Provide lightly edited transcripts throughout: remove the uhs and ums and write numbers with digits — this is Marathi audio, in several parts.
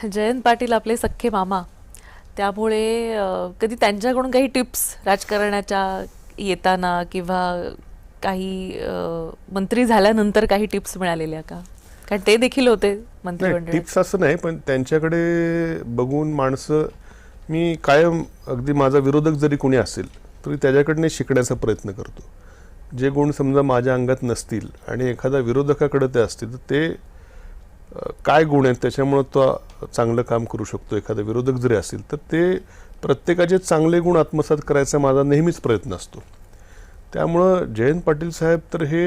जयंत पाटील आपले सख्खे मामा, त्यामुळे कधी त्यांच्याकडून काही टिप्स राजकारणाच्या येताना किंवा काही मंत्री झाल्यानंतर काही टिप्स मिळालेल्या का? कारण ते देखील होते मंत्रिमंडळात. टिप्स असं नाही, पण त्यांच्याकडे बघून माणसं, मी कायम अगदी माझा विरोधक जरी कोणी असेल तरी त्याच्याकडनं शिकण्याचा प्रयत्न करतो. जे गुण समजा माझ्या अंगात नसतील आणि एखादा विरोधकाकडे ते असतील तर ते काय गुण आहेत त्याच्यामुळे तो चांगलं काम करू शकतो. एखादा विरोधक जरी असेल तर ते प्रत्येकाचे चांगले गुण आत्मसात करायचा माझा नेहमीच प्रयत्न असतो. त्यामुळं जयंत पाटील साहेब तर हे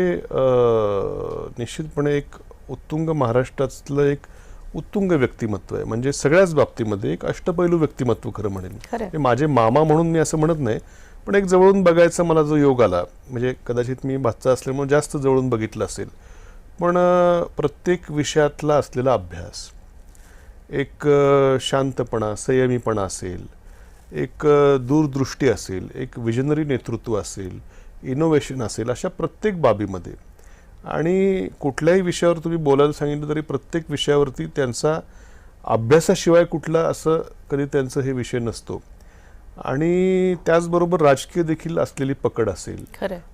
निश्चितपणे एक उत्तुंग, महाराष्ट्रातलं एक उत्तुंग व्यक्तिमत्व आहे. म्हणजे सगळ्याच बाबतीमध्ये एक अष्टपैलू व्यक्तिमत्व खरं म्हणेन. माझे मामा म्हणून मी असं म्हणत नाही, पण एक जवळून बघायचा मला जो योग आला, म्हणजे कदाचित मी भाचा असल्यामुळे जास्त जवळून बघितलं असेल, पण प्रत्येक विषयातला असलेला अभ्यास, एक शांतपणा, संयमीपणा असेल, एक दूरदृष्टी असेल, एक विजनरी नेतृत्व असेल, इनोव्हेशन असेल, अशा प्रत्येक बाबीमध्ये आणि कुठल्याही विषयावर तुम्ही बोलायला सांगितलं तरी प्रत्येक विषयावरती त्यांचा अभ्यासाशिवाय कुठला असं कधी त्यांचं हे विषय नसतो. आणि त्याचबरोबर राजकीय देखील असलेली पकड असेल,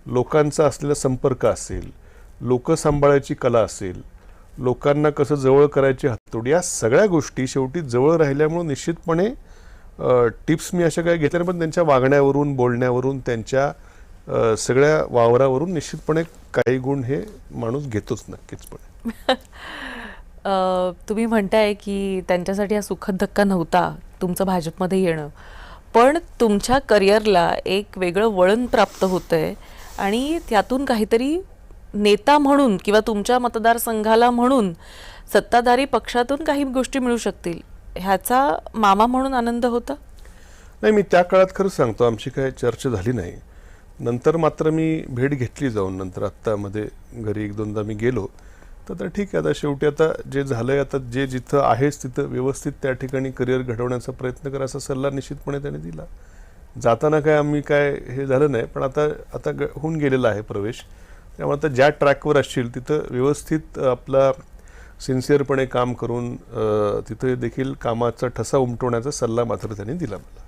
लोकांचा असलेला संपर्क असेल, लोक सांभाळायची कला असेल, लोकांना कसं जवळ करायची हातोडी, या सगळ्या गोष्टी शेवटी जवळ राहिल्यामुळे निश्चितपणे टिप्स मी अशा काही घेतल्या, पण त्यांच्या वागण्यावरून, बोलण्यावरून, त्यांच्या सगळ्या वावरावरून निश्चितपणे काही गुण हे माणूस घेतोच नक्कीचपणे. तुम्ही म्हणताय की त्यांच्यासाठी हा सुखद धक्का नव्हता तुमचं भाजपमध्ये येणं, पण तुमच्या करिअरला एक वेगळं वळण प्राप्त होतंय आणि त्यातून काहीतरी नेता म्हणून किंवा तुमच्या मतदारसंघाला म्हणून सत्ताधारी पक्षातून काही गोष्टी मिळू शकतील, ह्याचा मामा म्हणून आनंद होता? नाही, मी त्या काळात खरंच सांगतो आमची काही चर्चा झाली नाही. नंतर मात्र मी भेट घेतली जाऊन, नंतर आत्तामध्ये घरी एक दोनदा मी गेलो. तर ठीक आहे, आता शेवटी आता जे झालंय, आता जे जिथं आहेच तिथं व्यवस्थित त्या ठिकाणी करिअर घडवण्याचा प्रयत्न करायचा सल्ला निश्चितपणे त्याने दिला. जाताना काय आम्ही काय हे झालं नाही, पण आता होऊन गेलेला आहे प्रवेश. त्यामुळे आता ज्या ट्रॅकवर असशील तिथं व्यवस्थित आपला सिन्सिअरपणे काम करून तिथं देखील कामाचा ठसा उमटवण्याचा सल्ला मात्र त्यांनी दिला मला.